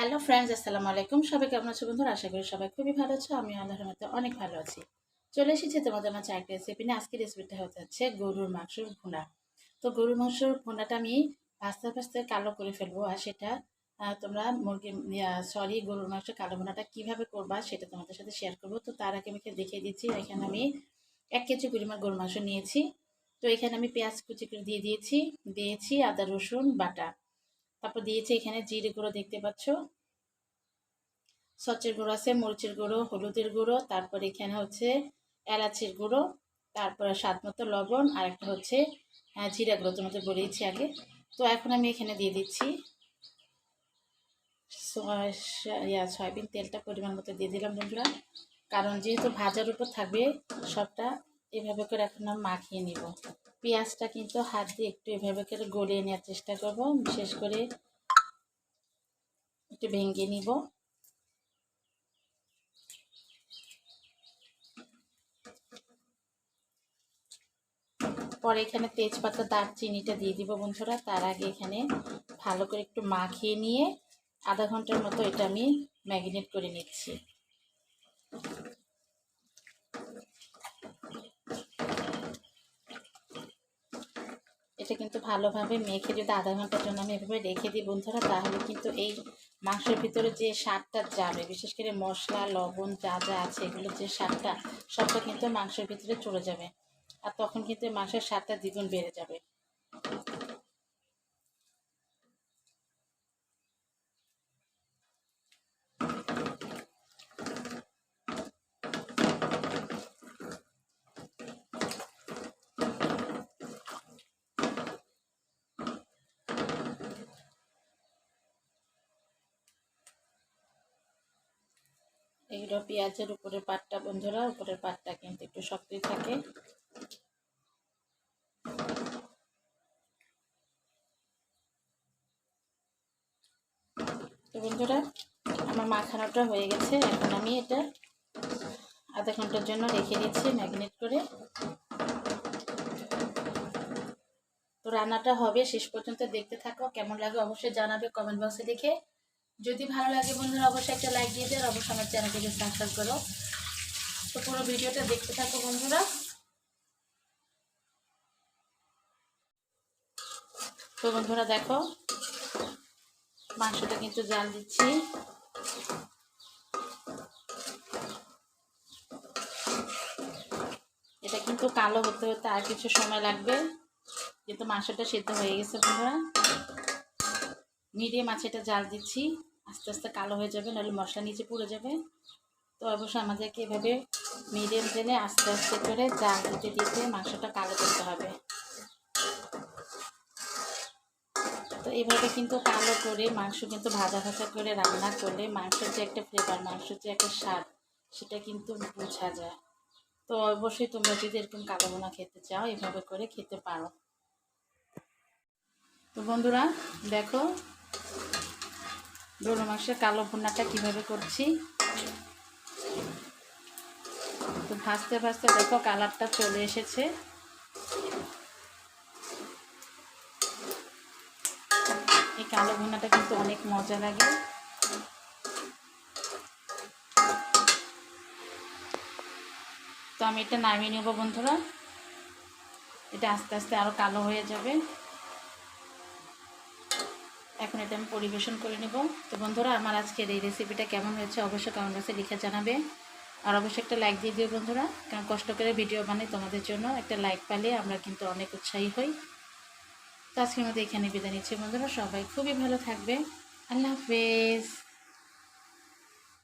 Hello friends, আসসালামু আলাইকুম। সবাই কেমন আছো বন্ধুরা? আশা করি সবাই খুবই ভালো আছো। আমি আল্লাহর রহমতে অনেক ভালো আছি। চলে এসেছি তোমাদের মাঝে একটা রেসিপি নিয়ে। আজকের রেসিপিটা হচ্ছে গরুর মাংসের ভুনা। তো গরুর মাংসের ভুনাটা আমি ভাজতে ভাজতে কালো করে ফেলবো, আর সেটা তোমরা গরুর মাংসের কালো ভুনাটা কিভাবে করবা সেটা তোমাদের সাথে শেয়ার করবো। তো তার আগে আমি দেখিয়ে দিচ্ছি। এখানে আমি 1 কেজি পরিমাণ গরুর মাংস নিয়েছি। তো এখানে আমি পেঁয়াজ কুচি করে দিয়েছি আদা রসুন বাটা। তারপর দিয়েছি এখানে জিরে গুঁড়ো, দেখতে পাচ্ছ, সচের গুঁড়ো আছে, মরিচের গুঁড়ো, হলুদের গুঁড়ো, তারপর এখানে হচ্ছে এলাচির গুঁড়ো, তারপরে স্বাদ মতো লবণ, আর একটা হচ্ছে জিরা গুঁড়ো, তোমাদের বলেইছি আগে। তো এখন আমি এখানে দিয়ে দিচ্ছি সয়াবিন তেলটা পরিমাণ মতো দিয়ে দিলাম বন্ধুরা, কারণ যেহেতু ভাজার উপর থাকবে সবটা এভাবে করে এখন আমি মাখিয়ে নিব। পেঁয়াজটা কিন্তু হাত দিয়ে একটু এভাবে করে গলিয়ে নেওয়ার চেষ্টা করব, বিশেষ করে একটু ভেঙে নিব। পরে এখানে তেজপাতা দারচিনিটা দিয়ে দিব বন্ধুরা। তার আগে এখানে ভালো করে একটু মাখিয়ে নিয়ে আধা ঘন্টার মতো এটা আমি ম্যারিনেট করে নিচ্ছি। এটা কিন্তু ভালোভাবে মেখে যদি আধা ঘন্টার জন্য আমি এভাবে রেখে দিই বন্ধুরা, তাহলে কিন্তু এই মাংসের ভিতরে যে স্বাদটা যাবে, বিশেষ করে মশলা লবণ যা যা আছে এগুলোর যে স্বাদটা সবটা কিন্তু মাংসের ভিতরে চলে যাবে, আর তখন কিন্তু মাংসের স্বাদটা দ্বিগুণ বেড়ে যাবে। এগুলো পেঁয়াজের উপরের পাটটা বন্ধুরা, উপরের পাটটা কিন্তু একটু শক্তই থাকে। তো বন্ধুরা, আমার মাখানোটা হয়ে গেছে। এখন আমি এটা আধা ঘন্টার জন্য রেখে দিচ্ছি ম্যারিনেট করে। তো রান্নাটা হবে, শেষ পর্যন্ত দেখতে থাকো। কেমন লাগে অবশ্যই জানাবে কমেন্ট বক্সে লিখে। যদি ভালো লাগে বন্ধুরা অবশ্যই একটা লাইক দিয়ে দেন, অবশ্যই আমার চ্যানেলটিকে সাবস্ক্রাইব করো। তো পুরো ভিডিওটা দেখতে থাকো বন্ধুরা। তো বন্ধুরা দেখো, মাংসটা কিন্তু জাল দিচ্ছি। এটা কিন্তু কালো হতে হতে আর কিছু সময় লাগবে, কিন্তু মাংসটা সিদ্ধ হয়ে গেছে বন্ধুরা। মিডিয়াম আছে এটা জাল দিচ্ছি, আস্তে আস্তে কালো হয়ে যাবে, নাহলে মশলা নিচে পুড়ে যাবে। তো অবশ্যই আমাদেরকে এভাবে মিডিয়াম তেলে আস্তে আস্তে করে জাল দিতে দিতে মাংসটা কালো করতে হবে। তো এইভাবে কিন্তু কালো করে মাংস কিন্তু ভাজা ভাজা করে রান্না করলে মাংসের যে একটা ফ্লেভার, মাংসের যে একটা স্বাদ, সেটা কিন্তু বোঝা যায়। তো অবশ্যই তোমরা যদি এরকম কালো ভুনা খেতে চাও এভাবে করে খেতে পারো। তো বন্ধুরা দেখো, গরু মাংসের কালো ভুনাটা কিভাবে করছি। তো ভাজতে ভাজতে দেখো কালারটা চলে এসেছে। এই কালো ভুনাটা কিন্তু অনেক মজা লাগে। তো আমি এটা নামিয়ে নেব বন্ধুরা, এটা আস্তে আস্তে আরও কালো হয়ে যাবে। এখন এটা আমি পরিবেশন করে নেব। তো বন্ধুরা, আমার আজকের এই রেসিপিটা কেমন হয়েছে অবশ্যই কমেন্ট বক্সে লিখে জানাবে, আর অবশ্যই একটা লাইক দিয়ে দিও বন্ধুরা, কারণ কষ্ট করে ভিডিও বানাই তোমাদের জন্য। একটা লাইক পেলে আমরা কিন্তু অনেক উৎসাহী হই। তো আজকের মধ্যে এখানে বিদায় নিচ্ছি বন্ধুরা, সবাই খুবই ভালো থাকবে। আল্লাহ হাফেজ।